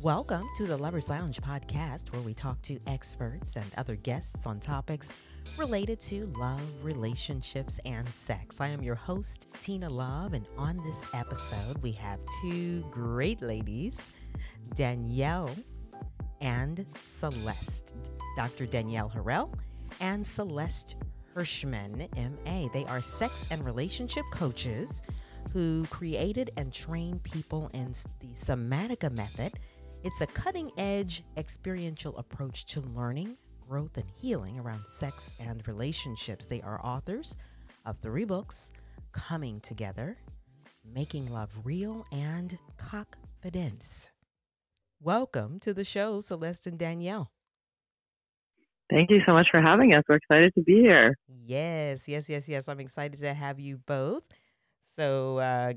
Welcome to the Lovers Lounge podcast, where we talk to experts and other guests on topics related to love, relationships, and sex. I am your host, Tina Love, and on this episode, we have two great ladies, Danielle and Celeste. Dr. Danielle Harell and Celeste Hirshman, MA. They are sex and relationship coaches who created and trained people in the Somatica method. It's a cutting-edge experiential approach to learning, growth, and healing around sex and relationships. They are authors of 3 books, Coming Together, Making Love Real, and Confidence. Welcome to the show, Celeste and Danielle. Thank you so much for having us. We're excited to be here. Yes. I'm excited to have you both. So,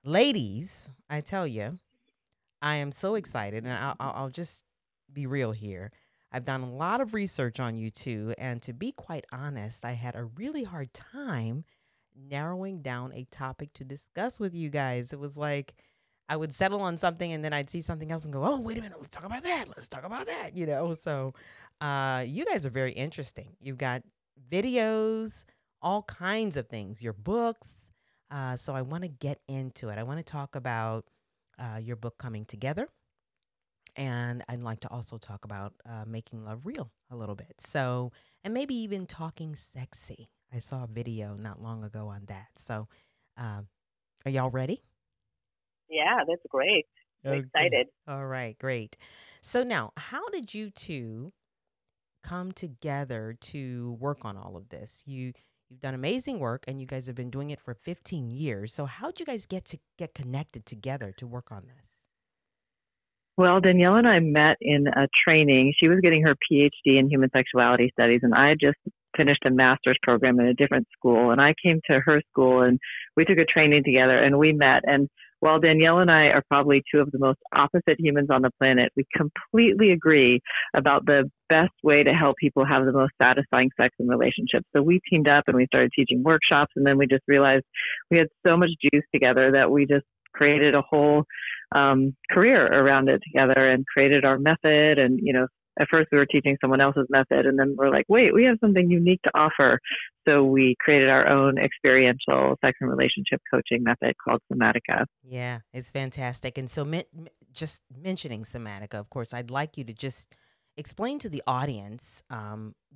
ladies, I tell you, I am so excited, and I'll just be real here. I've done a lot of research on you two, and to be quite honest, I had a really hard time narrowing down a topic to discuss with you guys. It was like I would settle on something, and then I'd see something else and go, oh, wait a minute, let's talk about that. Let's talk about that, So you guys are very interesting. You've got videos, all kinds of things, your books. So I want to get into it. I want to talk about your book Coming Together. And I'd like to also talk about making love real a little bit. So, and maybe even talking sexy. I saw a video not long ago on that. So, are y'all ready? Yeah, that's great. I'm excited. All right, great. So now, how did you two come together to work on all of this? You've done amazing work, and you guys have been doing it for 15 years. So how'd you guys get connected together to work on this? Well, Danielle and I met in a training. She was getting her PhD in human sexuality studies, and I had just finished a master's program in a different school. And I came to her school, and we took a training together, and we met. And while Danielle and I are probably two of the most opposite humans on the planet, we completely agree about the best way to help people have the most satisfying sex and relationships. So we teamed up and we started teaching workshops, and then we just realized we had so much juice together that we just created a whole career around it together and created our method. And, at first we were teaching someone else's method, and then we're like, wait, we have something unique to offer. So we created our own experiential sex and relationship coaching method called Somatica. Yeah, it's fantastic. And so just mentioning Somatica, of course, I'd like you to just explain to the audience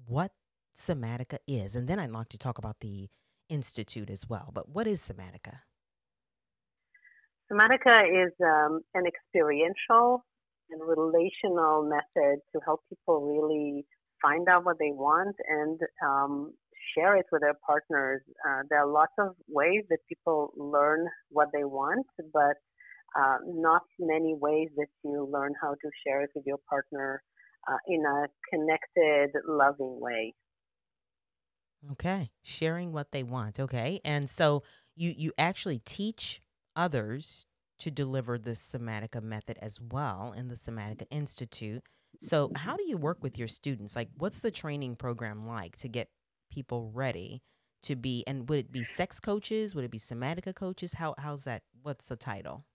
what Somatica is. And then I'd like to talk about the Institute as well. But what is Somatica? Somatica is an experiential and relational method to help people really find out what they want and share it with their partners. There are lots of ways that people learn what they want, but not many ways that you learn how to share it with your partner in a connected, loving way. Okay, sharing what they want. Okay, and so you actually teach others to deliver the Somatica method as well in the Somatica Institute. So how do you work with your students? Like, what's the training program like to get people ready to be, and would it be sex coaches? Would it be Somatica coaches? How's that? What's the title?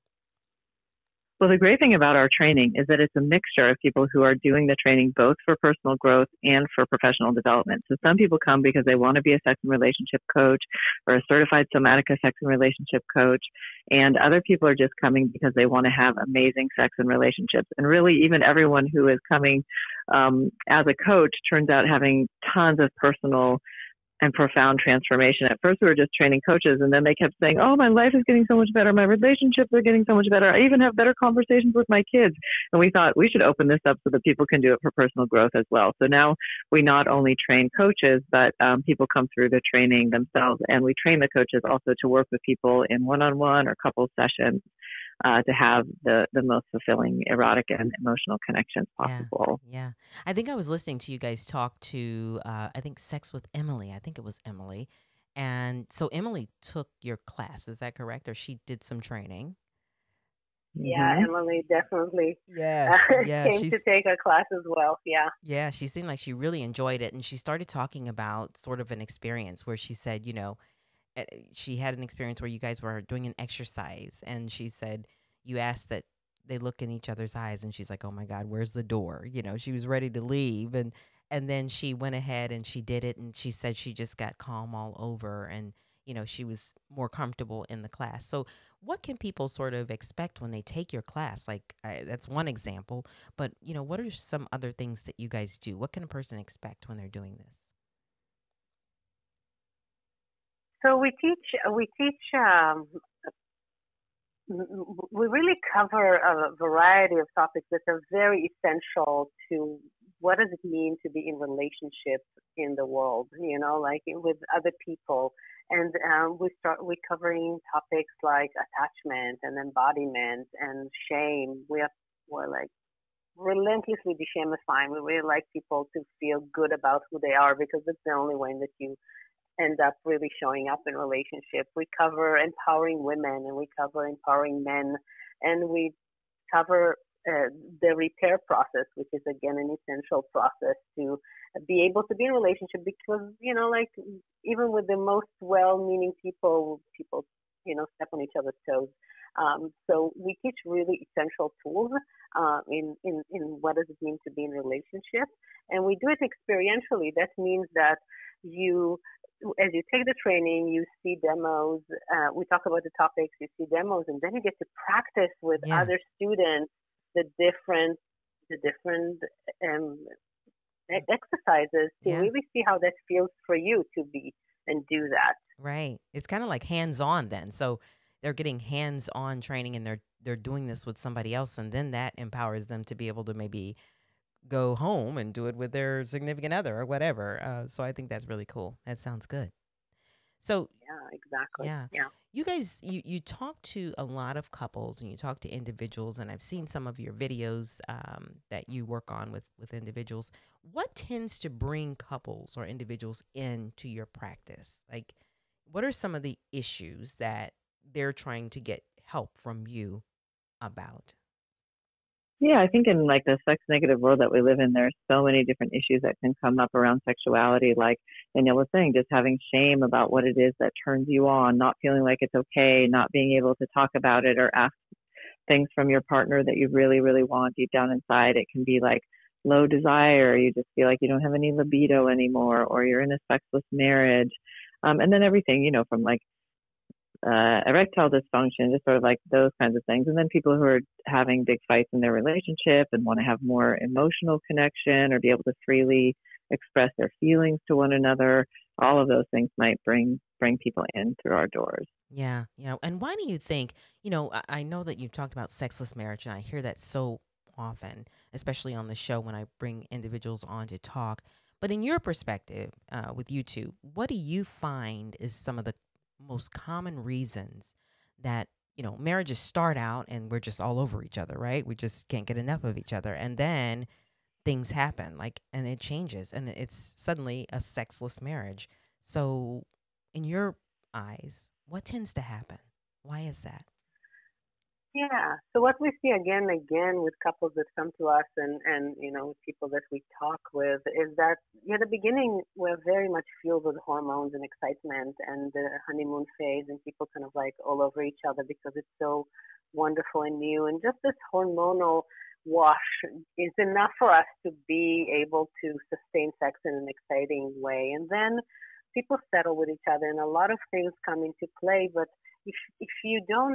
Well, the great thing about our training is that it's a mixture of people who are doing the training both for personal growth and for professional development. So some people come because they want to be a sex and relationship coach or a certified Somatica sex and relationship coach. And other people are just coming because they want to have amazing sex and relationships. And really, even everyone who is coming as a coach turns out having tons of personal and profound transformation. At first, we were just training coaches, and then they kept saying, oh, my life is getting so much better. My relationships are getting so much better. I even have better conversations with my kids. And we thought we should open this up so that people can do it for personal growth as well. So now we not only train coaches, but people come through the training themselves. And we train the coaches also to work with people in one-on-one or couple sessions to have the most fulfilling erotic and emotional connections possible. Yeah. I think I was listening to you guys talk to, I think Sex with Emily. I think it was Emily. And so Emily took your class. Is that correct? Or she did some training? Yeah, Emily definitely came to take a class as well. Yeah. Yeah, she seemed like she really enjoyed it. And she started talking about sort of an experience where she said, she had an experience where you guys were doing an exercise, and she said you asked that they look in each other's eyes, and she's like, "Oh my God, where's the door?" She was ready to leave, and then she went ahead and she did it, and she said she just got calm all over, and she was more comfortable in the class. So, what can people sort of expect when they take your class? Like, that's one example, but what are some other things that you guys do? What can a person expect when they're doing this? So we really cover a variety of topics that are very essential to what does it mean to be in relationship in the world, like with other people. And we covering topics like attachment and embodiment and shame. We're like relentlessly deshamifying. We really like people to feel good about who they are because it's the only way that you end up really showing up in relationship. We cover empowering women and we cover empowering men, and we cover the repair process, which is again an essential process to be able to be in a relationship because like even with the most well-meaning people step on each other's toes. So we teach really essential tools in what does it mean to be in a relationship, and we do it experientially. That means that you as you take the training, you see demos. We talk about the topics, you see demos, and then you get to practice with Yeah. other students the different um, exercises to Yeah. really see how that feels for you to be and do that. Right. It's kind of like hands-on then. So they're getting hands-on training, and they're doing this with somebody else, and then that empowers them to be able to maybe go home and do it with their significant other or whatever. So I think that's really cool. That sounds good. So Yeah, exactly. yeah, Yeah. you guys, you talk to a lot of couples and you talk to individuals, and I've seen some of your videos that you work on with individuals. What tends to bring couples or individuals into your practice? Like, what are some of the issues that they're trying to get help from you about? Yeah, I think in like the sex negative world that we live in, there's so many different issues that can come up around sexuality. Like Danielle was saying, just having shame about what it is that turns you on, not feeling like it's okay, not being able to talk about it or ask things from your partner that you really, really want deep down inside. It can be like low desire. You just feel like you don't have any libido anymore, or you're in a sexless marriage. And then everything, from like erectile dysfunction, just sort of like those kinds of things. And then people who are having big fights in their relationship and want to have more emotional connection or be able to freely express their feelings to one another. All of those things might bring people in through our doors. Yeah, and why do you think, I know that you've talked about sexless marriage, and I hear that so often, especially on the show when I bring individuals on to talk. But in your perspective, with you two, what do you find is some of the most common reasons that, marriages start out and we're just all over each other, right? We just can't get enough of each other. And then things happen, like, and it changes, and it's suddenly a sexless marriage. So, in your eyes, what tends to happen? Why is that? Yeah. So what we see again and again with couples that come to us and with people that we talk with is that at the beginning we're very much fueled with hormones and excitement and the honeymoon phase and people kind of like all over each other because it's so wonderful and new and just this hormonal wash is enough for us to be able to sustain sex in an exciting way. And then people settle with each other and a lot of things come into play, but if you don't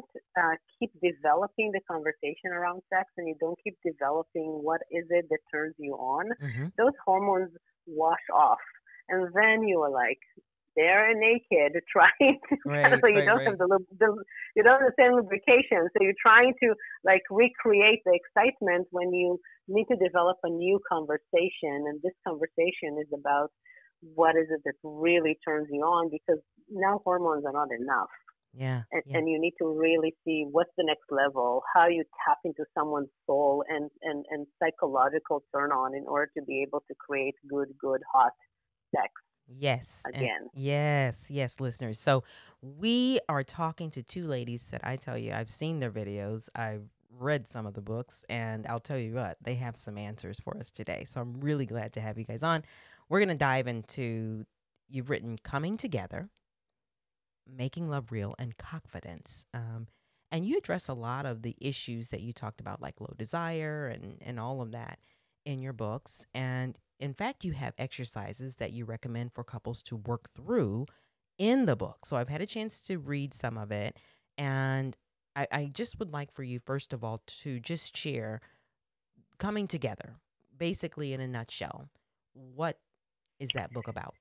keep developing the conversation around sex and you don't keep developing what is it that turns you on, Mm-hmm. those hormones wash off, and then you are like there naked trying to kind of Right, so you right, don't have right. the you don't have the same lubrication, so you're trying to like recreate the excitement when you need to develop a new conversation, and this conversation is about what is it that really turns you on because now hormones are not enough Yeah, yeah. and you need to really see what's the next level, how you tap into someone's soul and psychological turn on in order to be able to create good, hot sex Yes, and again. yes, yes, listeners. So we are talking to two ladies that I tell you, I've seen their videos, I've read some of the books, and I'll tell you what, they have some answers for us today. So I'm really glad to have you guys on. We're going to dive into, you've written Coming Together, Making Love Real, and Confidence. And you address a lot of the issues that you talked about, like low desire and all of that in your books. And in fact, you have exercises that you recommend for couples to work through in the book. So I've had a chance to read some of it. And I just would like for you, first of all, to just share coming together, basically in a nutshell. What is that book about?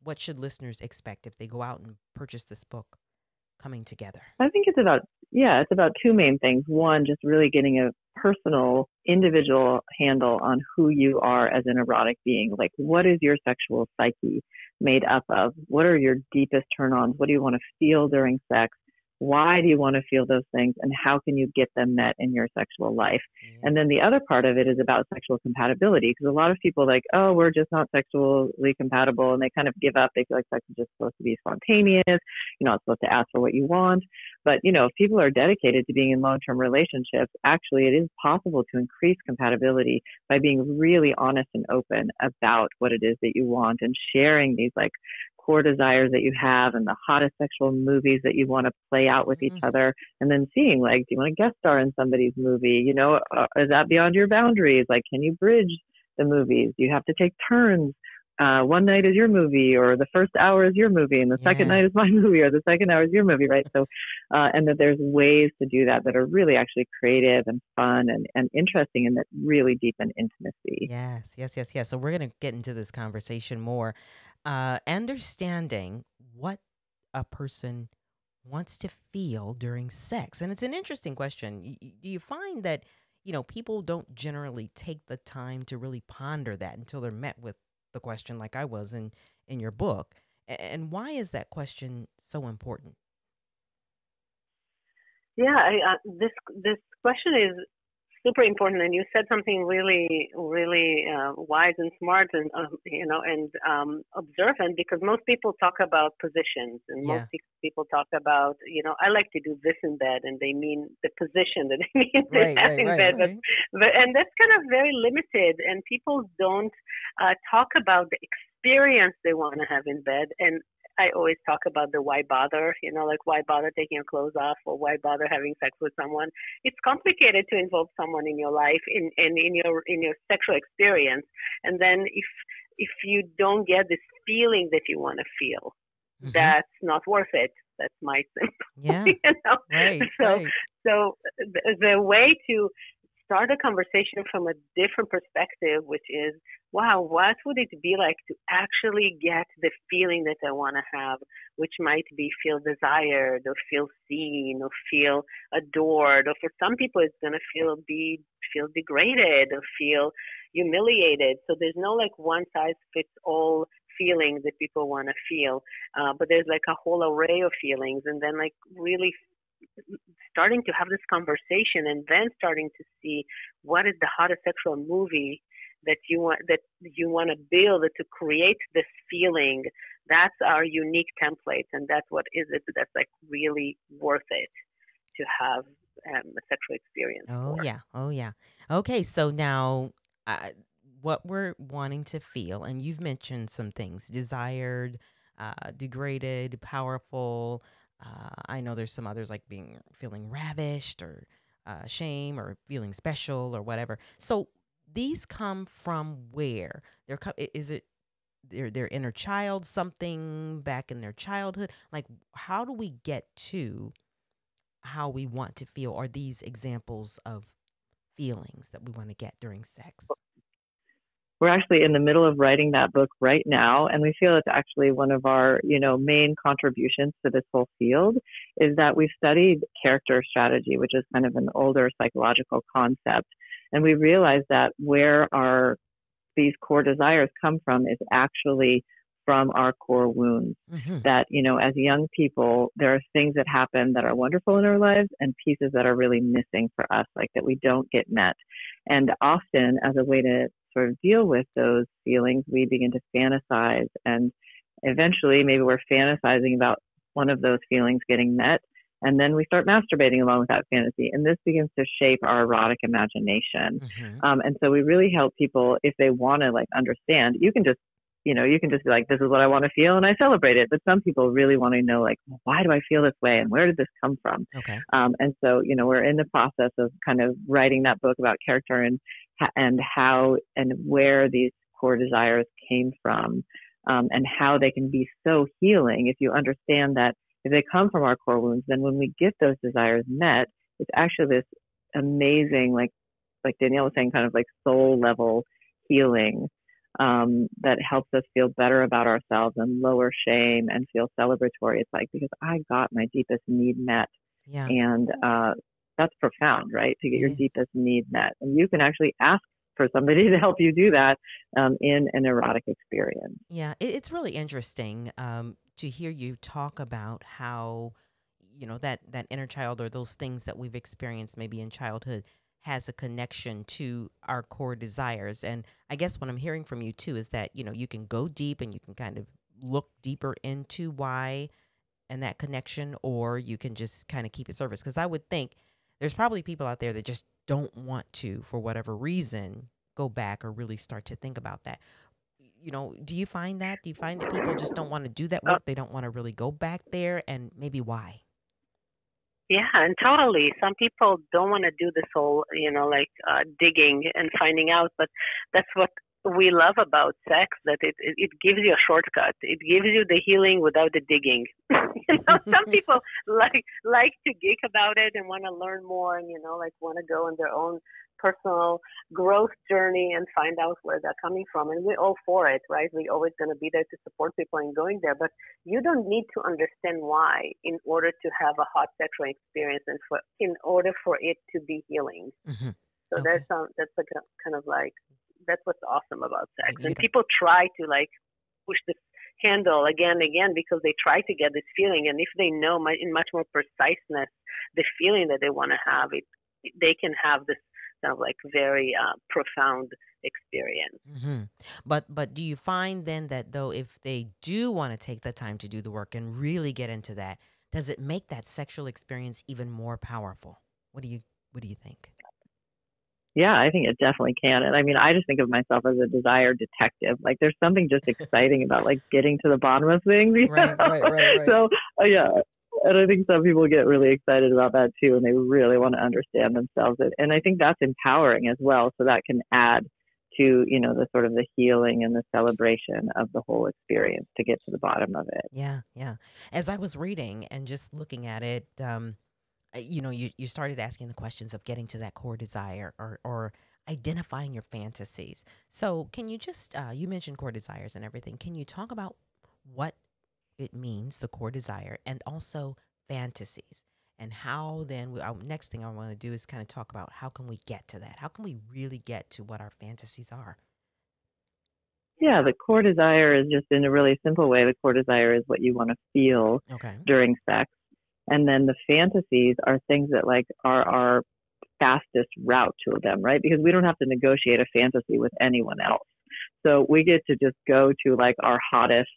What should listeners expect if they go out and purchase this book, Coming Together? I think it's about two main things. One, just really getting a personal, individual handle on who you are as an erotic being. Like, what is your sexual psyche made up of? What are your deepest turn-ons? What do you want to feel during sex? Why do you want to feel those things? And how can you get them met in your sexual life? Yeah. And then the other part of it is about sexual compatibility, because a lot of people like, oh, we're just not sexually compatible. And they kind of give up. They feel like sex is just supposed to be spontaneous. You're not supposed to ask for what you want. But, if people are dedicated to being in long-term relationships, actually it is possible to increase compatibility by being really honest and open about what it is that you want and sharing these like core desires that you have and the hottest sexual movies that you want to play out with each other, and then seeing like, do you want to guest star in somebody's movie? Is that beyond your boundaries? Like, can you bridge the movies? Do you have to take turns? One night is your movie, or the first hour is your movie, and the second night is my movie, or the second hour is your movie, right? So, and that there's ways to do that are really actually creative and fun and interesting, and that really deepen intimacy. Yes. So we're going to get into this conversation more. Understanding what a person wants to feel during sex. And it's an interesting question. Do you find that, people don't generally take the time to really ponder that until they're met with the question like I was in your book? And why is that question so important? Yeah, this question is super important, and you said something really, really wise and smart, and observant. Because most people talk about positions, and most people talk about, I like to do this in bed, and they mean the position that they mean to have in bed. Right. But and that's kind of very limited, and people don't talk about the experience they want to have in bed. And I always talk about the why bother, like why bother taking your clothes off, or why bother having sex with someone. It's complicated to involve someone in your life, in your sexual experience. And then if you don't get this feeling that you want to feel, that's not worth it. That's my simple. Right. So the way to start a conversation from a different perspective, which is, wow, what would it be like to actually get the feeling that I want to have, which might be feel desired or feel seen or feel adored, or for some people it's going to feel degraded or feel humiliated. So there's no like one size fits all feelings that people want to feel, but there's like a whole array of feelings, and then like really starting to have this conversation, and then starting to see what is the hottest sexual movie that you want to build to create this feeling. That's our unique templates, and that's what is it that's like really worth it to have a sexual experience. Oh yeah. Okay, so now what we're wanting to feel, and you've mentioned some things: desired, degraded, powerful. I know there's some others like feeling ravished or shame or feeling special or whatever. So these come from where? Is it their inner child, something back in their childhood? Like, how do we get to how we want to feel? Are these examples of feelings that we want to get during sex? We're actually in the middle of writing that book right now, and we feel it's actually one of our, main contributions to this whole field is that we've studied character strategy, which is kind of an older psychological concept, and we realized that where these core desires come from is actually from our core wounds. That, as young people, there are things that happen that are wonderful in our lives and pieces that are really missing for us, like that we don't get met. And often, as a way to sort of deal with those feelings, we begin to fantasize, and eventually maybe we're fantasizing about one of those feelings getting met, and then we start masturbating along with that fantasy, and this begins to shape our erotic imagination. And so we really help people, if they want to like understand, you can just you can just be like, this is what I want to feel, and I celebrate it. But some people really want to know, like, well, why do I feel this way, and where did this come from? Okay. And so, we're in the process of kind of writing that book about character and how and where these core desires came from, and how they can be so healing if you understand that if they come from our core wounds, then when we get those desires met, it's actually this amazing, like Danielle was saying, kind of like soul level healing, that helps us feel better about ourselves and lower shame and feel celebratory. It's like, because I got my deepest need met. Yeah. And that's profound, right? To get It your is. deepest need met. And you can actually ask for somebody to help you do that in an erotic experience. Yeah, it's really interesting to hear you talk about how, that inner child or those things that we've experienced maybe in childhood has a connection to our core desires. And I guess what I'm hearing from you too is that, you can go deep and you can kind of look deeper into why and that connection, or you can just kind of keep it surface. Because I would think there's probably people out there that just don't want to, for whatever reason, go back or really start to think about that. Do you find that? Do you find that people just don't want to do that Oh, work? They don't want to really go back there, and maybe why? yeah, and totally. Some people don't want to do this whole, digging and finding out, but that's what we love about sex, that it gives you a shortcut. It gives you the healing without the digging. Some people like to geek about it and want to learn more, and like want to go on their own personal growth journey and find out where they're coming from. And we're all for it, right? We're always going to be there to support people in going there, but you don't need to understand why in order to have a hot sexual experience and in order for it to be healing. Hmm. So Okay. that's a kind of like, that's what's awesome about sex. You And don't. people try to like push this handle again and again because they try to get this feeling. And if they know in much more preciseness the feeling that they want to have, they can have this kind of like very profound experience. Hmm. But do you find then that though, if they do want to take the time to do the work and really get into that, does it make that sexual experience even more powerful? What do you think? Yeah, I think it definitely can. And I mean, I just think of myself as a desire detective. Like, there's something just exciting about like getting to the bottom of things. Right, right, right, right. So, yeah. And I think some people get really excited about that too, and they really want to understand themselves. And I think that's empowering as well. So that can add to, the sort of the healing and the celebration of the whole experience to get to the bottom of it. Yeah, yeah. As I was reading and just looking at it, you started asking the questions of getting to that core desire or identifying your fantasies. So, can you just you mentioned core desires and everything. Can you talk about what it means, the core desire, and also fantasies, and how then next thing I want to do is kind of talk about how can we get to that? How can we really get to what our fantasies are? Yeah, the core desire is just in a really simple way. The core desire is what you want to feel Okay. during sex. And then the fantasies are things that like are our fastest route to them, right? Because we don't have to negotiate a fantasy with anyone else. So we get to just go to like our hottest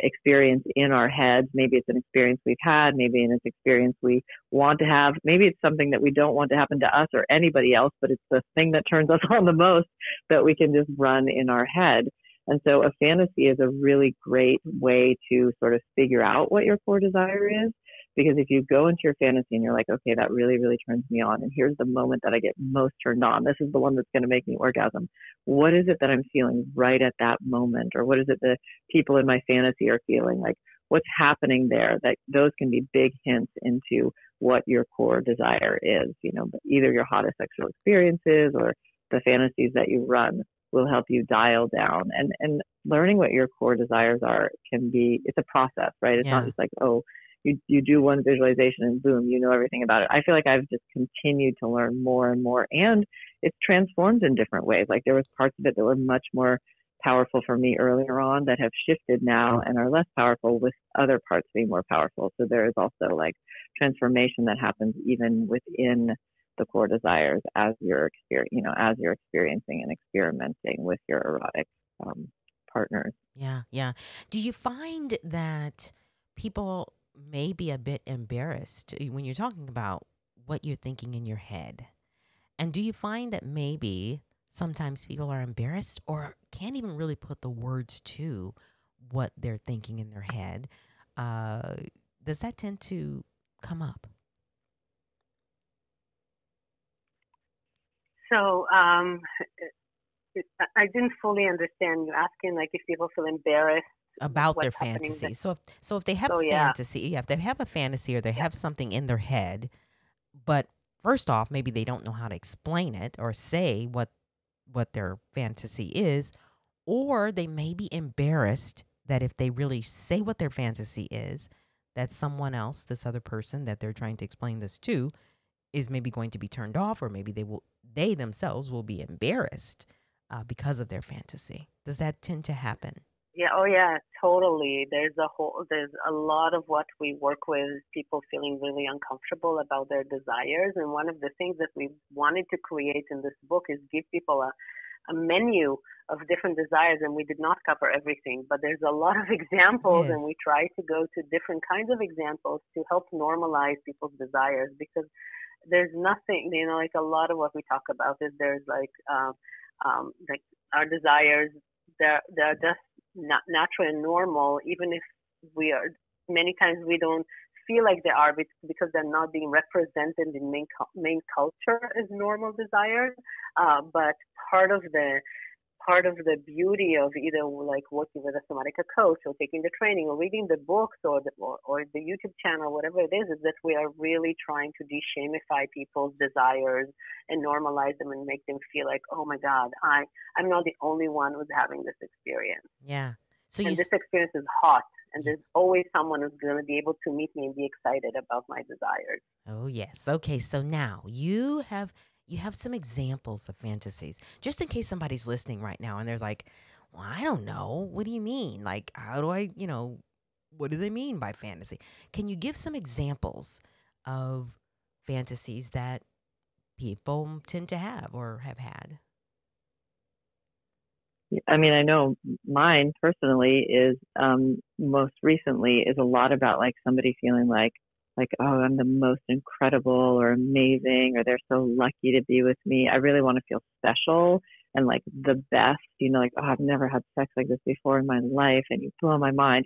experience in our heads. Maybe it's an experience we've had, maybe it's an experience we want to have, maybe it's something that we don't want to happen to us or anybody else, but it's the thing that turns us on the most that we can just run in our head. And so a fantasy is a really great way to sort of figure out what your core desire is. Because if you go into your fantasy and you're like, okay, that really, really turns me on, and here's the moment that I get most turned on, this is the one that's going to make me orgasm. What is it that I'm feeling right at that moment? Or what is it that people in my fantasy are feeling? Like, what's happening there? That those can be big hints into what your core desire is. Either your hottest sexual experiences or the fantasies that you run will help you dial down. And learning what your core desires are it's a process, right? It's not Yeah. just like, oh, you do one visualization and boom, you know everything about it. I feel like I've just continued to learn more and more, and it's transformed in different ways. Like, there was parts of it that were much more powerful for me earlier on that have shifted now and are less powerful, with other parts being more powerful. So there is also like transformation that happens even within the core desires as you're experiencing and experimenting with your erotic partners. Yeah, yeah. Do you find that people may be a bit embarrassed when you're talking about what you're thinking in your head? And do you find that maybe sometimes people are embarrassed or can't even really put the words to what they're thinking in their head. Uh, does that tend to come up? So I didn't fully understand you asking like if people feel embarrassed with About their what's happening. fantasy. So if they have a So yeah, fantasy, yeah, if they have a fantasy or they yeah. have something in their head, but first off, maybe they don't know how to explain it or say what their fantasy is, or they may be embarrassed that if they really say what their fantasy is, that someone else, this other person that they're trying to explain this to, is maybe going to be turned off, or maybe they themselves will be embarrassed because of their fantasy. Does that tend to happen? Yeah, oh yeah, totally. There's a lot of what we work with is people feeling really uncomfortable about their desires. And one of the things that we wanted to create in this book is give people a menu of different desires. And we did not cover everything, but there's a lot of examples, and Yes. we try to go to different kinds of examples to help normalize people's desires, because there's nothing, like a lot of what we talk about is there's like our desires, they're just not natural and normal, even if we are, many times we don't feel like they are because they're not being represented in main culture as normal desires. But part of the part of the beauty of either like working with a Somatica coach or taking the training or reading the books or the YouTube channel, whatever it is that we are really trying to de-shamify people's desires and normalize them and make them feel like, oh my God, I'm not the only one who's having this experience. Yeah. So And this experience is hot, and there's always someone who's going to be able to meet me and be excited about my desires. Oh yes. Okay, so now you have some examples of fantasies. Just in case somebody's listening right now and they're like, "Well, I don't know. What do you mean? Like how do what do they mean by fantasy?" Can you give some examples of fantasies that people tend to have or have had? I mean, I know mine personally is most recently is a lot about like somebody feeling like, oh, I'm the most incredible or amazing, or they're so lucky to be with me. I really want to feel special and like the best, like, oh, I've never had sex like this before in my life, and you blow my mind,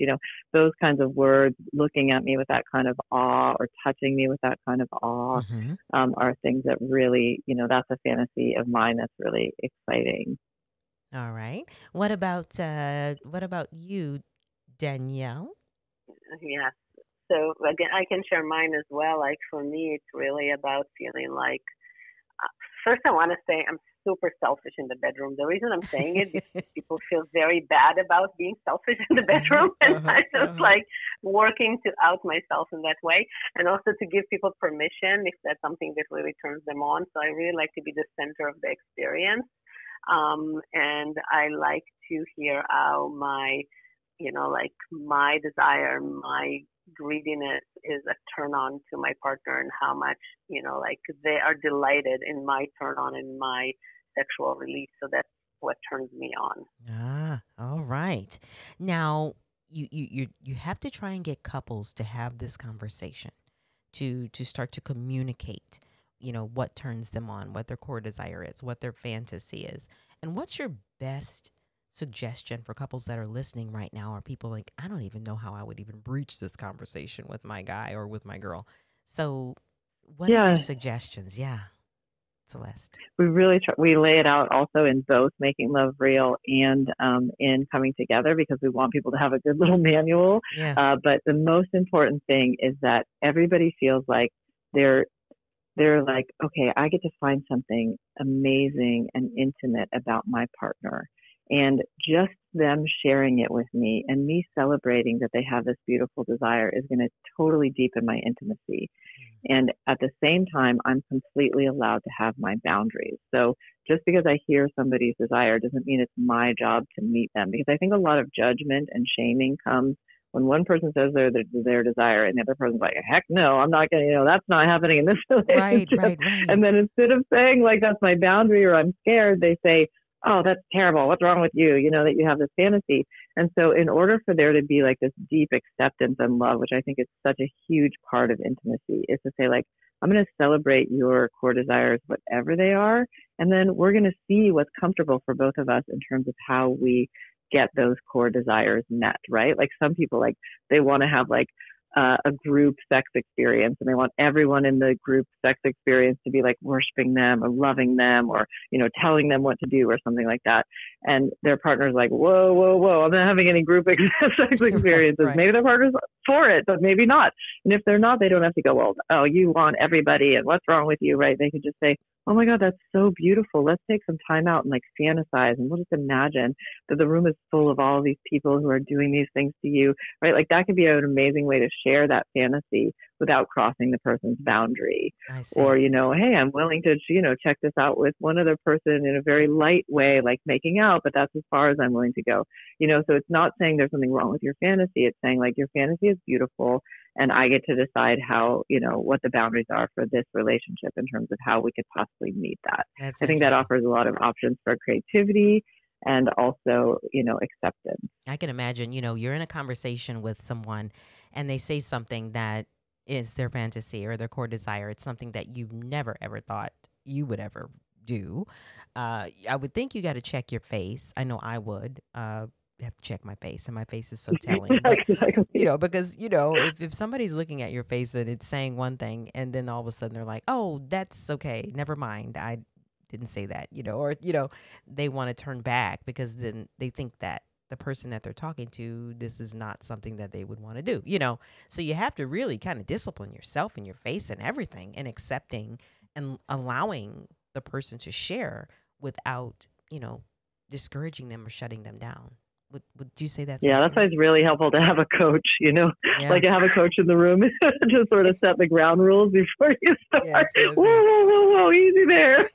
those kinds of words, looking at me with that kind of awe or touching me with that kind of awe, Mhm. are things that really, that's a fantasy of mine that's really exciting. All right. What about you, Danielle? Yes. So again, I can share mine as well. Like for me, it's really about feeling like, first I want to say I'm super selfish in the bedroom. The reason I'm saying it because people feel very bad about being selfish in the Uh-huh, bedroom, and uh-huh, I just uh-huh. like working to out myself in that way, and also to give people permission if that's something that really turns them on. So I really like to be the center of the experience, and I like to hear how like my desire, my greediness is a turn on to my partner, and how much, like they are delighted in my turn on and my sexual release. So that's what turns me on. Ah, all right. Now, you have to try and get couples to have this conversation, to start to communicate, what turns them on, what their core desire is, what their fantasy is. And what's your best suggestion for couples that are listening right now, or people like, I don't even know how I would even breach this conversation with my guy or with my girl. So, what are your Yeah, suggestions? Yeah, Celeste. we really try, we lay it out also in both Making Love Real and in Coming Together, because we want people to have a good little manual. Yeah. But the most important thing is that everybody feels like they're they're like, okay, I get to find something amazing and intimate about my partner. And just them sharing it with me and me celebrating that they have this beautiful desire is going to totally deepen my intimacy. And at the same time, I'm completely allowed to have my boundaries. So just because I hear somebody's desire doesn't mean it's my job to meet them. Because I think a lot of judgment and shaming comes when one person says their desire and the other person's like, heck no, I'm not going to, that's not happening in this Right, relationship. right, And right. then instead of saying like, that's my boundary or I'm scared, they say, oh, that's terrible. What's wrong with you? That you have this fantasy. And so in order for there to be like this deep acceptance and love, which I think is such a huge part of intimacy, is to say like, I'm going to celebrate your core desires, whatever they are. And then we're going to see what's comfortable for both of us in terms of how we get those core desires met, right? Like some people, like they want to have like a group sex experience, and they want everyone in the group sex experience to be like worshiping them or loving them or, you know, telling them what to do or something like that. And their partner's like, whoa, whoa, whoa, I'm not having any group sex Right, experiences. right. Maybe their partner's for it, but maybe not. And if they're not, they don't have to go, well, oh, you want everybody and what's wrong with you, right? They could just say, oh my God, that's so beautiful. Let's take some time out and like fantasize, and we'll just imagine that the room is full of all these people who are doing these things to you, right? Like that could be an amazing way to share that fantasy without crossing the person's boundary. I see. Or, you know, hey, I'm willing to, you know, check this out with one other person in a very light way, like making out, but that's as far as I'm willing to go. You know, so it's not saying there's something wrong with your fantasy. It's saying like your fantasy is beautiful, and I get to decide how, you know, what the boundaries are for this relationship in terms of how we could possibly meet that. That's I think that interesting. offers a lot of options for creativity and also, you know, acceptance. I can imagine, you're in a conversation with someone and they say something that is their fantasy or their core desire. It's something that you never ever thought you would ever do. I would think you got to check your face. I know I would. Have to check my face, and my face is so telling. But Exactly. because if somebody's looking at your face and it's saying one thing, and then all of a sudden they're like, "Oh, that's okay. Never mind. I didn't say that," or they want to turn back because then they think that the person that they're talking to, this is not something that they would want to do. So you have to really kind of discipline yourself and your face and everything, and accepting and allowing the person to share without discouraging them or shutting them down. Would you say that's Yeah, that's why accurate? it's really helpful to have a coach, you know, Yeah. like to have a coach in the room to sort of set the ground rules before you start. Yes, yes, Whoa, yes. whoa, whoa, whoa, easy there.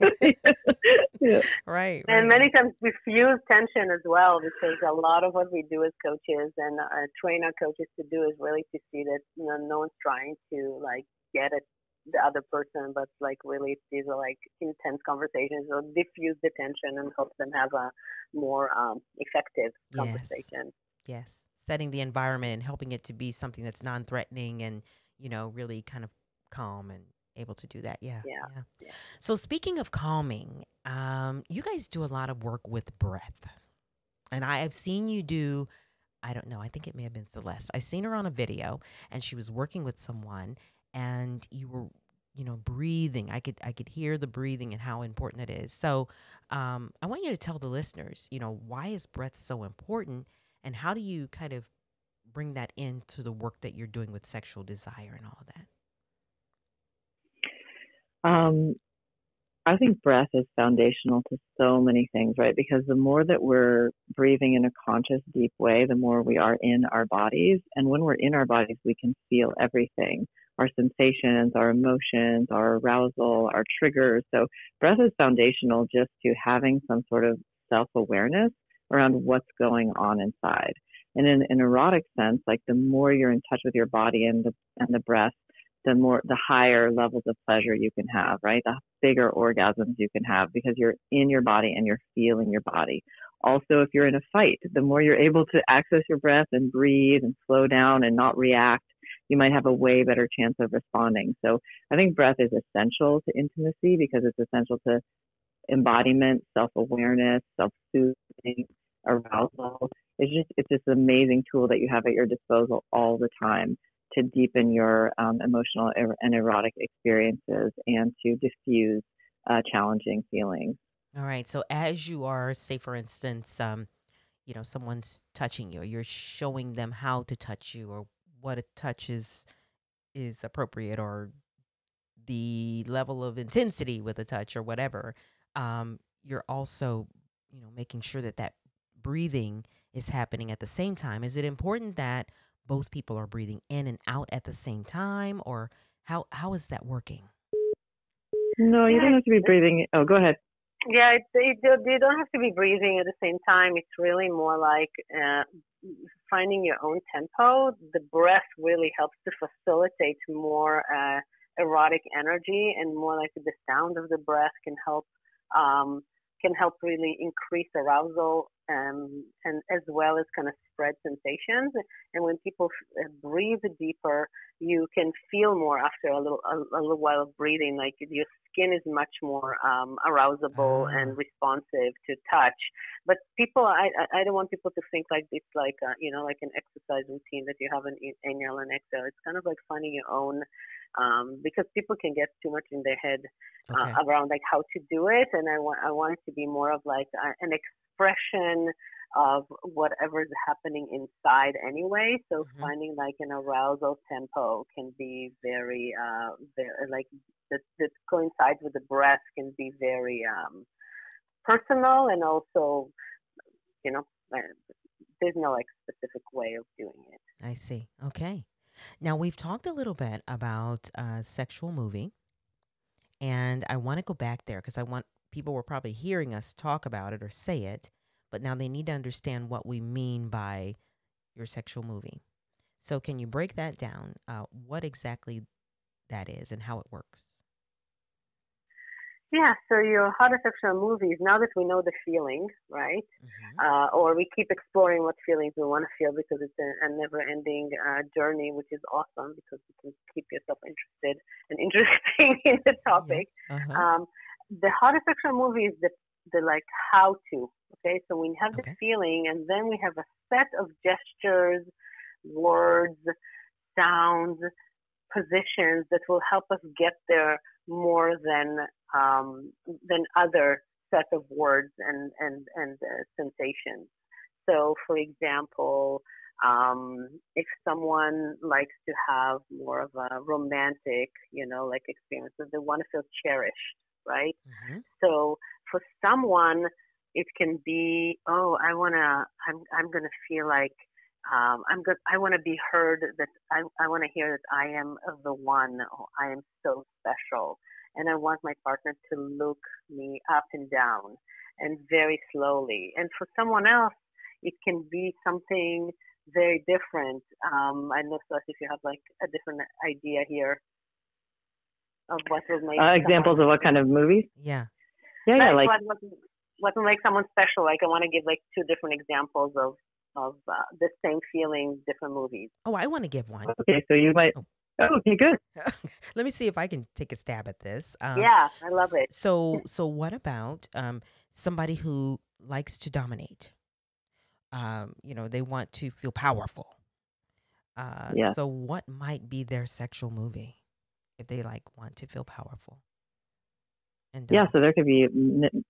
Yeah. Right, And right. many times diffuse tension as well, because a lot of what we do as coaches and train our coaches to do is really to see that no one's trying to like get at the other person, but like really these are like intense conversations, or diffuse the tension and help them have a more effective Yes. conversation. Yes. Setting the environment and helping it to be something that's non-threatening and, really kind of calm and able to do that. Yeah. Yeah, Yeah. yeah. So speaking of calming, you guys do a lot of work with breath. And I have seen you do, I don't know, I think it may have been Celeste. I seen her on a video and she was working with someone and you were, breathing. I could hear the breathing and how important it is. So I want you to tell the listeners, why is breath so important and how do you kind of bring that into the work that you're doing with sexual desire and all of that? Um, I think breath is foundational to so many things, right? Because the more that we're breathing in a conscious, deep way, the more we are in our bodies. And when we're in our bodies, we can feel everything, our sensations, our emotions, our arousal, our triggers. So breath is foundational just to having some sort of self-awareness around what's going on inside. And in an erotic sense, like the more you're in touch with your body and the breath, the higher levels of pleasure you can have, right? The bigger orgasms you can have because you're in your body and you're feeling your body. Also, if you're in a fight, the more you're able to access your breath and breathe and slow down and not react, you might have a way better chance of responding. So I think breath is essential to intimacy because it's essential to embodiment, self-awareness, self-soothing, arousal. It's just an amazing tool that you have at your disposal all the time to deepen your emotional and erotic experiences and to diffuse challenging feelings. All right. So as you are, say for instance, someone's touching you, or you're showing them how to touch you or what a touch is appropriate or the level of intensity with a touch or whatever. You're also, making sure that that breathing is happening at the same time. Is it important that both people are breathing in and out at the same time, or how is that working? No, you Yeah, don't have to be breathing. Oh, go ahead. yeah. They don't have to be breathing at the same time. It's really more like finding your own tempo. The breath really helps to facilitate more erotic energy, and more like the sound of the breath can help um, can help really increase arousal, and as well as kind of spread sensations. And when people breathe deeper, you can feel more after a little while of breathing. Like your skin is much more arousable and Ah, responsive to touch. But people, I don't want people to think like it's like like an exercise routine that you have an inhale and exhale. It's kind of like finding your own, because people can get too much in their head okay. around like how to do it, and I want it to be more of like an expression of whatever's happening inside anyway. So Hmm. finding like an arousal tempo can be very like that coincides with the breath can be very personal, and also you know uh, there's no like specific way of doing it. I see. Okay. Now, we've talked a little bit about sexual moving, and I want to go back there because I want people were probably hearing us talk about it or say it, but now they need to understand what we mean by your sexual moving. So, can you break that down? What exactly that is and how it works? Yeah, so your heterosexual movies, now that we know the feeling, right? Hmm. Or we keep exploring what feelings we want to feel because it's a never ending journey, which is awesome because you can keep yourself interested and interesting in the Yeah. topic. Uh huh. Um, the heterosexual movie is the like how to, okay? So we have the Okay. feeling, and then we have a set of gestures, words, sounds, positions that will help us get there more than other set of words and sensations. So, for example, if someone likes to have more of a romantic, like experience, so they want to feel cherished, right? Hmm. So, for someone, it can be, oh, I'm gonna feel like I want to be heard, that I want to hear that I am the one, or I am so special, and I want my partner to look me up and down and very slowly. And for someone else, it can be something very different. I know, Celeste, if you have like a different idea here of what will make someone Examples of what kind of movies? Yeah. Yeah, yeah, like like what will make someone special. Like I want to give like two different examples of the same feeling, different movies. Oh, I want to give one. okay, so you might. Oh. Oh, okay, good. Let me see if I can take a stab at this. Yeah, I love it. So what about somebody who likes to dominate? They want to feel powerful. Yeah, So what might be their sexual movie if they like want to feel powerful and yeah. So dominate? there could be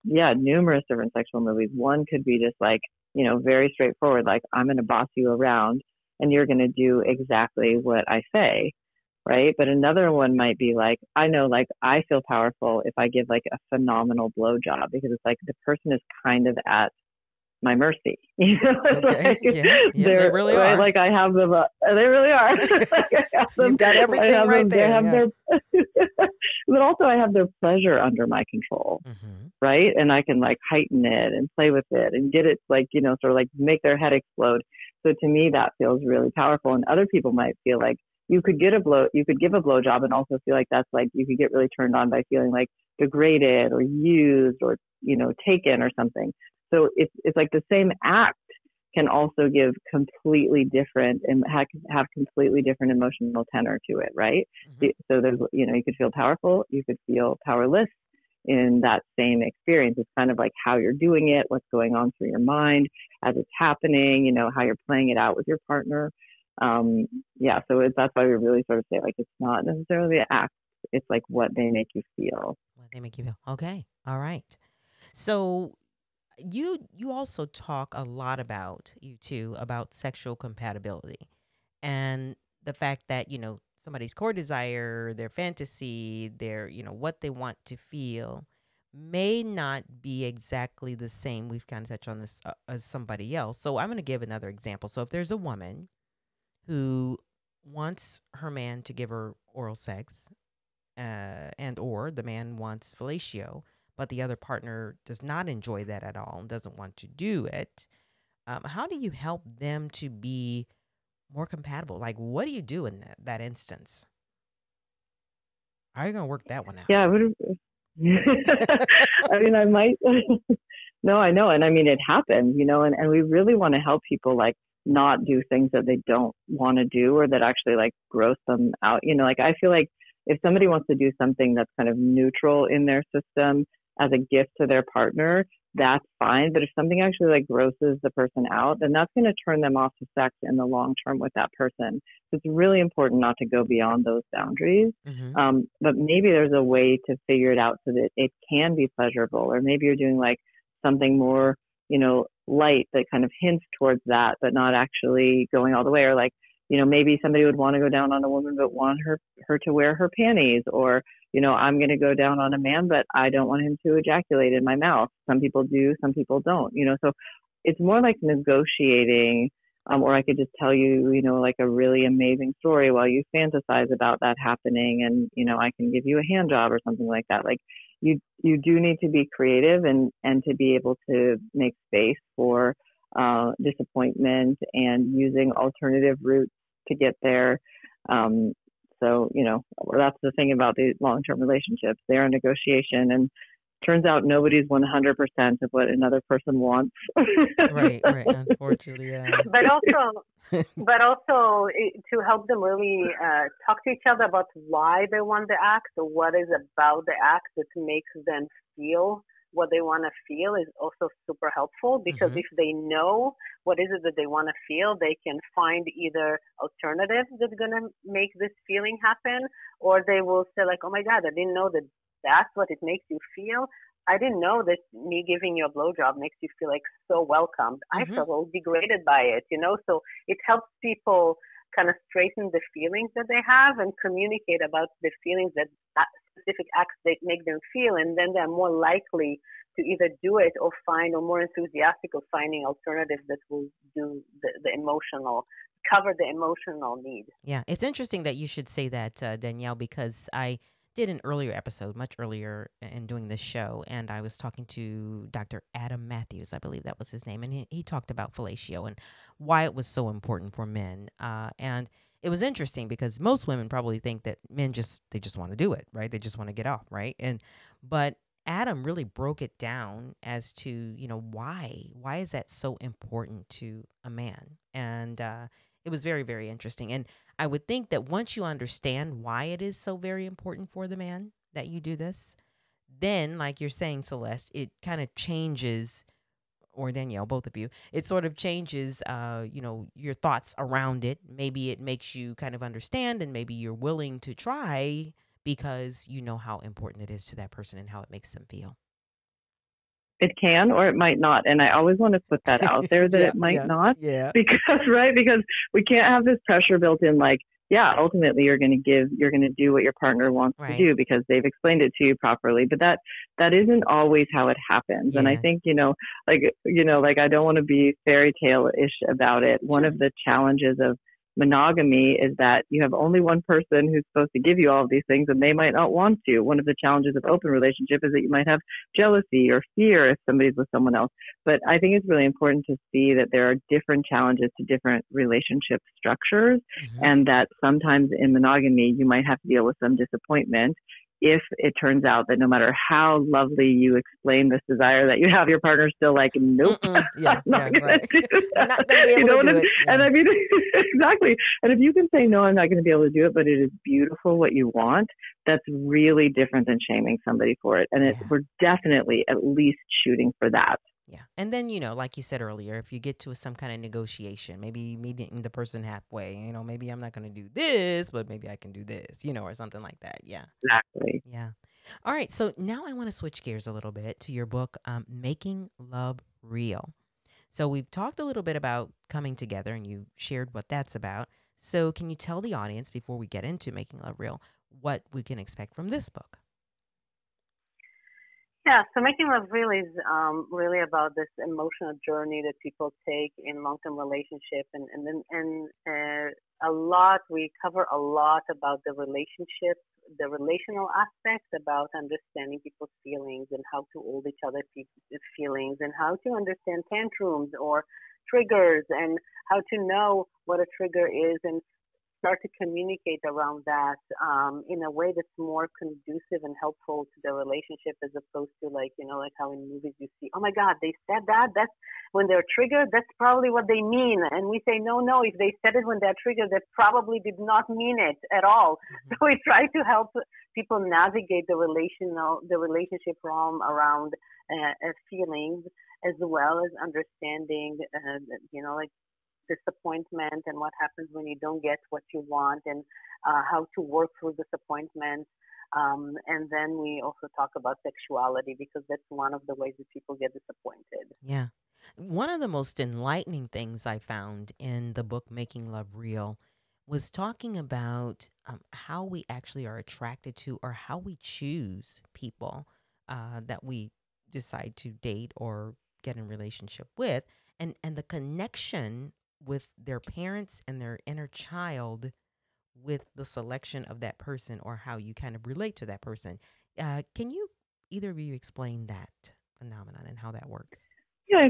numerous different sexual movies. One could be just like very straightforward, like I'm going to boss you around, and you're going to do exactly what I say, right? But another one might be like, I know, like I feel powerful if I give like a phenomenal blowjob because it's like the person is kind of at my mercy. It's Okay. like Yeah. Yeah. They they're really right. are. Like I have them. They really are. Like I have You've them. got I everything have right them. They there. have Yeah. their. But also, I have their pleasure under my control, Mm-hmm. right? And I can like heighten it and play with it and get it like sort of like make their head explode. So to me, that feels really powerful. And other people might feel like you could give a blowjob and also feel like that's like you could get really turned on by feeling like degraded or used or taken or something. So it's like the same act can also give completely different and have completely different emotional tenor to it, right? Mm-hmm. So there's you could feel powerful, you could feel powerless in that same experience. It's kind of like how you're doing it, what's going on through your mind as it's happening, how you're playing it out with your partner. Um, yeah, so that's why we really sort of say like it's not necessarily an act; it's like what they make you feel. What they make you feel. Okay. All right. So you also talk a lot about you two about sexual compatibility and the fact that somebody's core desire, their fantasy, their what they want to feel may not be exactly the same. We've kind of touched on this as somebody else. So I'm going to give another example. So if there's a woman who wants her man to give her oral sex, and or the man wants fellatio, but the other partner does not enjoy that at all and doesn't want to do it, how do you help them to be more compatible? Like, what do you do in that instance? How are you going to work that one Yeah, I out? would. I mean, I might. No, I know. And I mean, it happens, and we really want to help people like not do things that they don't want to do or that actually like gross them out. Like I feel like if somebody wants to do something that's kind of neutral in their system as a gift to their partner, that's fine. But if something actually like grosses the person out, then that's going to turn them off to sex in the long term with that person. So it's really important not to go beyond those boundaries. Mm-hmm. But maybe there's a way to figure it out so that it can be pleasurable, or maybe you're doing like something more, light that kind of hints towards that, but not actually going all the way. Or like, maybe somebody would want to go down on a woman, but want her to wear her panties, or, I'm going to go down on a man, but I don't want him to ejaculate in my mouth. Some people do, some people don't, so it's more like negotiating. Or I could just tell you, like a really amazing story while you fantasize about that happening. And, I can give you a hand job or something like that. Like you do need to be creative and to be able to make space for disappointment and using alternative routes to get there. So, that's the thing about these long-term relationships. They're a negotiation, and turns out nobody's 100% of what another person wants. Right, unfortunately, yeah. But also to help them really talk to each other about why they want the act, or what is about the act that makes them feel what they want to feel, is also super helpful, because Mm-hmm. if they know what is it that they want to feel, they can find either alternatives that's going to make this feeling happen, or they will say like, oh my God, I didn't know that that's what it makes you feel. I didn't know that me giving you a blowjob makes you feel like so welcomed. I Mm-hmm. felt all degraded by it, So it helps people kind of straighten the feelings that they have and communicate about the feelings that specific acts they make them feel, and then they're more likely to either do it or more enthusiastic of finding alternatives that will do the emotional, cover the emotional need. Yeah, it's interesting that you should say that, Danielle, because I did an earlier episode, much earlier in doing this show, and I was talking to Dr. Adam Matthews, I believe that was his name, and he talked about fellatio and why it was so important for men. And it was interesting because most women probably think that men they just want to do it, right? They just want to get off, right? But Adam really broke it down as to, why is that so important to a man? And it was very, very interesting. And I would think that once you understand why it is so very important for the man that you do this, then, like you're saying, Celeste, it kind of changes, or Danielle, both of you, it sort of changes, your thoughts around it. Maybe it makes you kind of understand, and maybe you're willing to try because you know how important it is to that person and how it makes them feel. It can, or it might not. And I always want to put that out there that Yeah, it might yeah, not, yeah. because, right, because we can't have this pressure built in, like, yeah, ultimately you're going to do what your partner wants to Right. do because they've explained it to you properly. But that isn't always how it happens. And I Yeah. think, like I don't want to be fairy tale-ish about it. One Sure. of the challenges of monogamy is that you have only one person who's supposed to give you all of these things, and they might not want to. One of the challenges of open relationship is that you might have jealousy or fear if somebody's with someone else. But I think it's really important to see that there are different challenges to different relationship structures, Mm-hmm. and that sometimes in monogamy you might have to deal with some disappointment if it turns out that no matter how lovely you explain this desire that you have, your partner's still like, nope, Mm-mm. Yeah, I'm not going to right. do that. Not gonna be able to do it. And Yeah. I mean, exactly. And if you can say, no, I'm not going to be able to do it, but it is beautiful what you want, that's really different than shaming somebody for it. And Yeah. we're definitely at least shooting for that. Yeah. And then, like you said earlier, if you get to some kind of negotiation, maybe meeting the person halfway, maybe I'm not going to do this, but maybe I can do this, or something like that. Yeah. Exactly. Yeah. All right. So now I want to switch gears a little bit to your book, Making Love Real. So we've talked a little bit about coming together and you shared what that's about. So can you tell the audience before we get into Making Love Real what we can expect from this book? Yeah, so Making Love Real is really about this emotional journey that people take in long-term relationship, we cover a lot about the relationship, the relational aspect, about understanding people's feelings and how to hold each other's feelings, and how to understand tantrums or triggers, and how to know what a trigger is, and start to communicate around that in a way that's more conducive and helpful to the relationship, as opposed to, like, like how in movies you see, oh my God, they said that. That's when they're triggered. That's probably what they mean. And we say, no, no. If they said it when they're triggered, they probably did not mean it at all. Mm-hmm. So we try to help people navigate the relationship realm around feelings, as well as understanding, like disappointment and what happens when you don't get what you want, and how to work through disappointment. And then we also talk about sexuality, because that's one of the ways that people get disappointed. Yeah. One of the most enlightening things I found in the book Making Love Real was talking about how we actually are attracted to, or how we choose people that we decide to date or get in relationship with, and the connection with their parents and their inner child with the selection of that person, or how you kind of relate to that person. Can you, either of you, explain that phenomenon and how that works? Yeah,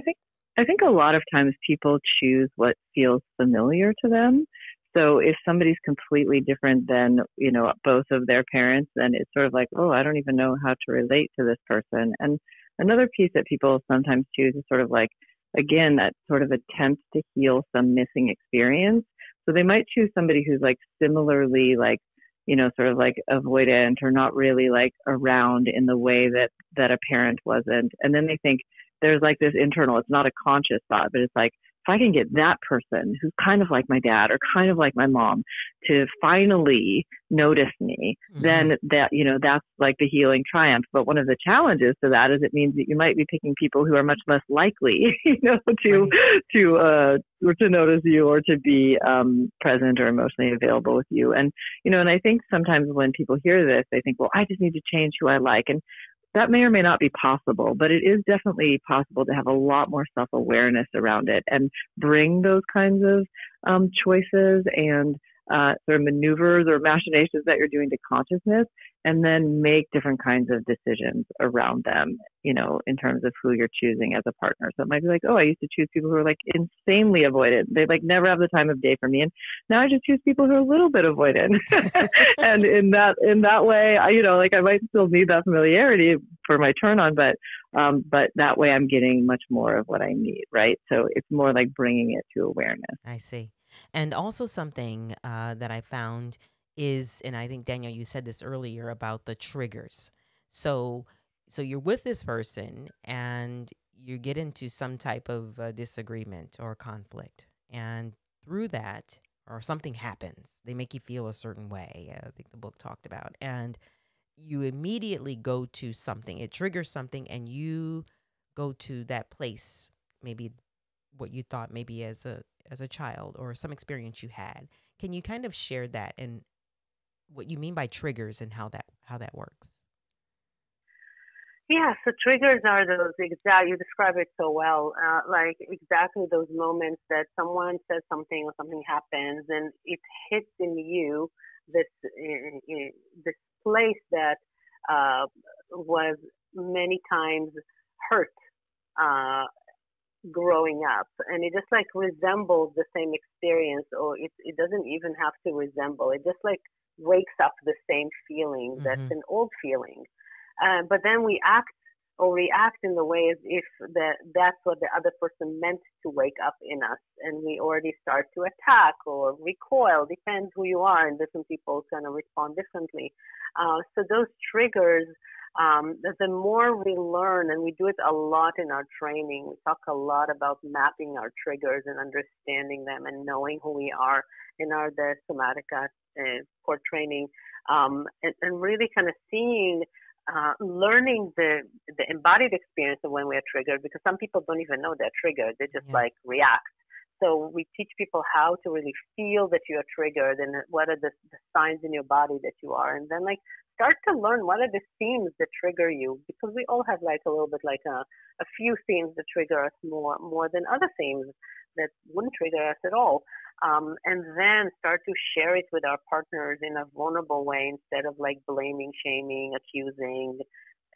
I think a lot of times people choose what feels familiar to them. So if somebody's completely different than, both of their parents, then it's sort of like, oh, I don't even know how to relate to this person. And another piece that people sometimes choose is sort of like, again, that sort of attempt to heal some missing experience. So they might choose somebody who's like similarly like, sort of like avoidant, or not really like around in the way that a parent wasn't. And then they think there's like this internal, it's not a conscious thought, but it's like, if I can get that person who's kind of like my dad or kind of like my mom to finally notice me, Mm-hmm. then that's like the healing triumph. But one of the challenges to that is it means that you might be picking people who are much less likely, to Right. to notice you, or to be present or emotionally available with you. And and I think sometimes when people hear this, they think, well, I just need to change who I like. And that may or may not be possible, but it is definitely possible to have a lot more self-awareness around it and bring those kinds of choices and sort of maneuvers or machinations that you're doing to consciousness, and then make different kinds of decisions around them, in terms of who you're choosing as a partner. So it might be like, oh, I used to choose people who are like insanely avoidant. They like never have the time of day for me. And now I just choose people who are a little bit avoidant. And in that way, I might still need that familiarity for my turn on, but that way I'm getting much more of what I need, right? So it's more like bringing it to awareness. I see. And also something that I found is, and I think Danielle, you said this earlier about the triggers. So, so you're with this person and you get into some type of disagreement or conflict, and through that, or something happens, they make you feel a certain way. I think the book talked about, and you immediately go to something. It triggers something, and you go to that place, maybe what you thought maybe as a child, or some experience you had. Can you kind of share that, and what you mean by triggers, and how that works? Yeah, so triggers are those exact, you describe it so well, like exactly those moments that someone says something or something happens and it hits in you this, this place that was many times hurt uh, growing up, and it just like resembles the same experience, or it doesn't even have to resemble, it just like wakes up the same feeling that's Mm-hmm. an old feeling. But then we act or react in the way as if that's what the other person meant to wake up in us, and we already start to attack or recoil, depends who you are, and different people kind of respond differently. So those triggers, the more we learn, and we do it a lot in our training, we talk a lot about mapping our triggers and understanding them and knowing who we are in the Somatica core training, and really kind of seeing, learning the embodied experience of when we are triggered, because some people don't even know they're triggered, they just Yeah. like react. So we teach people how to really feel that you are triggered, and what are the signs in your body that you are, and then like start to learn what are the themes that trigger you, because we all have like a little bit like a few themes that trigger us more than other themes that wouldn't trigger us at all. And then start to share it with our partners in a vulnerable way, instead of like blaming, shaming, accusing,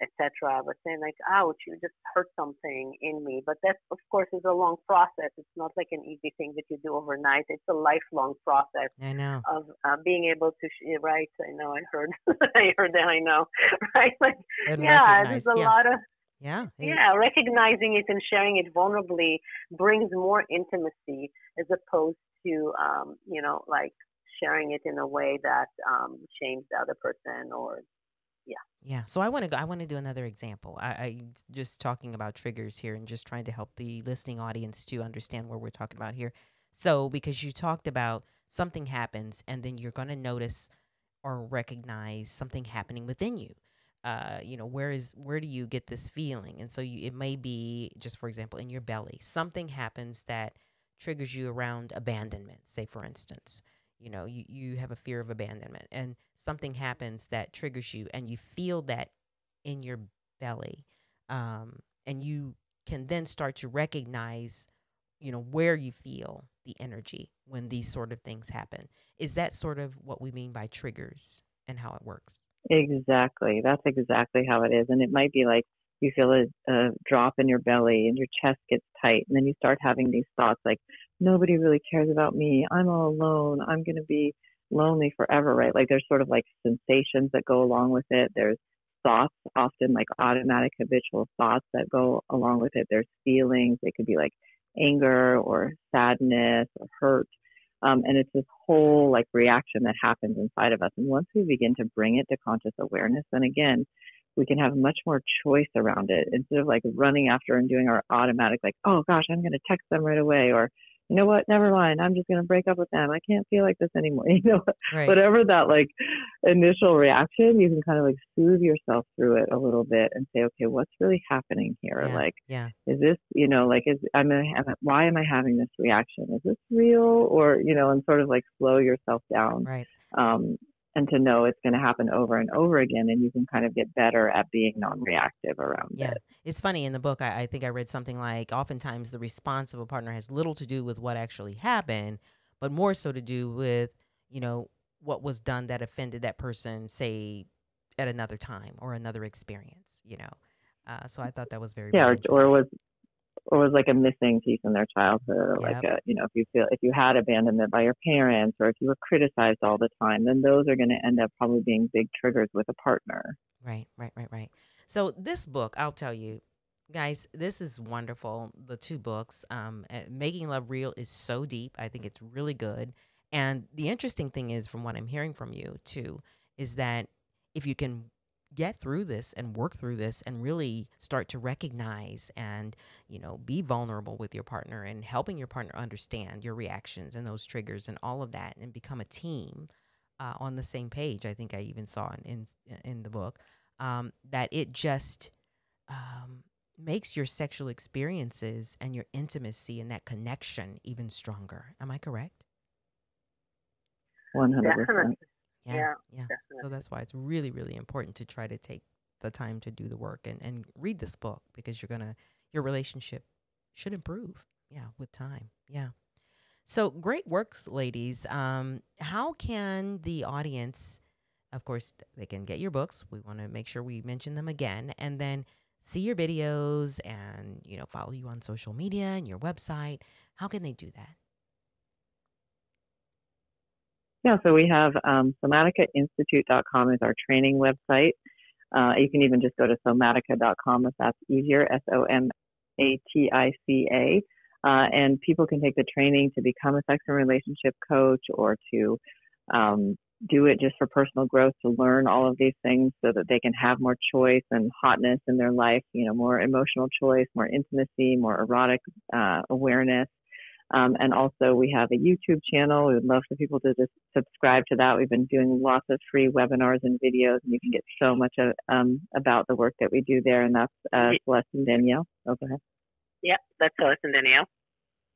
etc. But saying like, ouch, you just hurt something in me. But that, of course, is a long process. It's not like an easy thing that you do overnight. It's a lifelong process I know. of being able to, right? I know, I heard, I heard that, I know, right? Like, And yeah, there's recognize. a Yeah. lot of, Yeah. yeah, recognizing it and sharing it vulnerably brings more intimacy as opposed to, like sharing it in a way that shames the other person or, yeah. Yeah. So I want to go. I want to do another example. I just talking about triggers here and just trying to help the listening audience to understand what we're talking about here. So because you talked about something happens and then you're going to notice or recognize something happening within you. Where do you get this feeling? And so it may be just for example in your belly. Something happens that triggers you around abandonment. Say for instance, you have a fear of abandonment and something happens that triggers you and you feel that in your belly, and you can then start to recognize where you feel the energy when these sort of things happen. Is that sort of what we mean by triggers and how it works? Exactly. That's exactly how it is. And it might be like you feel a drop in your belly and your chest gets tight. And then you start having these thoughts like, nobody really cares about me. I'm all alone. I'm going to be lonely forever, right? Like there's sort of like sensations that go along with it. There's thoughts, often like automatic habitual thoughts that go along with it. There's feelings. It could be like anger or sadness or hurt. And it's this whole like reaction that happens inside of us. And once we begin to bring it to conscious awareness, then again, we can have much more choice around it instead of like running after and doing our automatic, like, oh gosh, I'm going to text them right away. Or, you know what, never mind. I'm just going to break up with them. I can't feel like this anymore. Right. Whatever that like initial reaction, you can kind of like soothe yourself through it a little bit and say, okay, what's really happening here? Yeah. Like, Yeah. is this, like, why am I having this reaction? Is this real? Or, and sort of like slow yourself down. Right. And to know it's going to happen over and over again, and you can kind of get better at being non-reactive around Yeah. it. It's funny in the book, I think I read something like oftentimes the response of a partner has little to do with what actually happened, but more so to do with, what was done that offended that person, say, at another time or another experience. So I thought that was very, Yeah, very interesting. or was like a missing piece in their childhood, or like Yep. if you had abandonment by your parents, or if you were criticized all the time, then those are going to end up probably being big triggers with a partner. Right, right, right, right. So this book, I'll tell you, guys, this is wonderful. The two books, Making Love Real is so deep. I think it's really good. And the interesting thing is, from what I'm hearing from you too, is that if you can get through this and work through this and really start to recognize and be vulnerable with your partner and helping your partner understand your reactions and those triggers and all of that and become a team on the same page. I think I even saw in the book that it just makes your sexual experiences and your intimacy and that connection even stronger. Am I correct? 100%. Yeah, Yeah, yeah. So definitely. that's why it's really, really important to try to take the time to do the work and read this book because your relationship should improve. Yeah, with time. Yeah. So great works, ladies. How can the audience, of course, they can get your books. We want to make sure we mention them again and then see your videos and, follow you on social media and your website. How can they do that? Yeah, so we have somaticainstitute.com is our training website. You can even just go to somatica.com if that's easier, Somatica. And people can take the training to become a sex and relationship coach or to do it just for personal growth, to learn all of these things so that they can have more choice and hotness in their life, more emotional choice, more intimacy, more erotic awareness. And also we have a YouTube channel. We would love for people to just subscribe to that. We've been doing lots of free webinars and videos, and you can get so much about the work that we do there. And that's Celeste and Danielle. Oh, go ahead. Yep, that's Celeste and Danielle.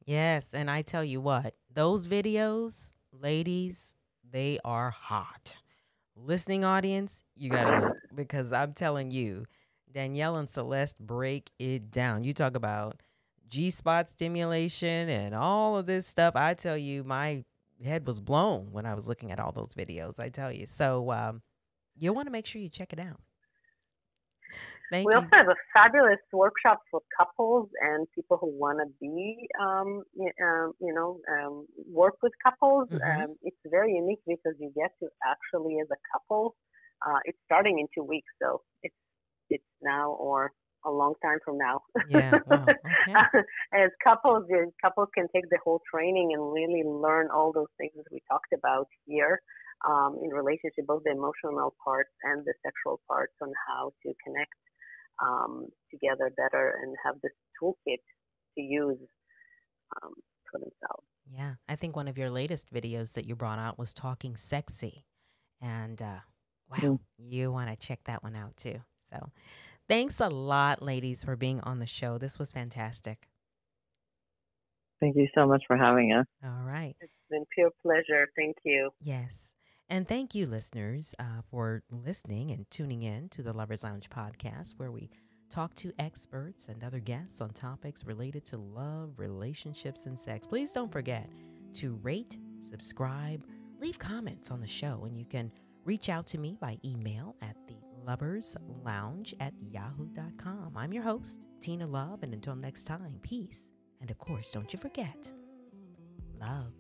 Yes, and I tell you what, those videos, ladies, they are hot. Listening audience, you got to look because I'm telling you, Danielle and Celeste break it down. You talk about G-spot stimulation and all of this stuff. I tell you, my head was blown when I was looking at all those videos, I tell you. So you'll want to make sure you check it out. Thank We also you. have a fabulous workshop for couples and people who want to work with couples. Mm-hmm. It's very unique because you get to actually, as a couple, it's starting in 2 weeks, so it's now or a long time from now. Yeah. Wow. Okay. As couples can take the whole training and really learn all those things that we talked about here in relationship, both the emotional parts and the sexual parts, on how to connect together better and have this toolkit to use um, for themselves. Yeah. I think one of your latest videos that you brought out was talking sexy. And wow, Mm. you want to check that one out too. So thanks a lot, ladies, for being on the show. This was fantastic. Thank you so much for having us. All right. It's been pure pleasure. Thank you. Yes. And thank you, listeners, for listening and tuning in to the Lovers Lounge podcast, where we talk to experts and other guests on topics related to love, relationships, and sex. Please don't forget to rate, subscribe, leave comments on the show, and you can reach out to me by email at the loverslounge@yahoo.com. I'm your host, Tina Love, and until next time, peace. And of course, don't you forget, love.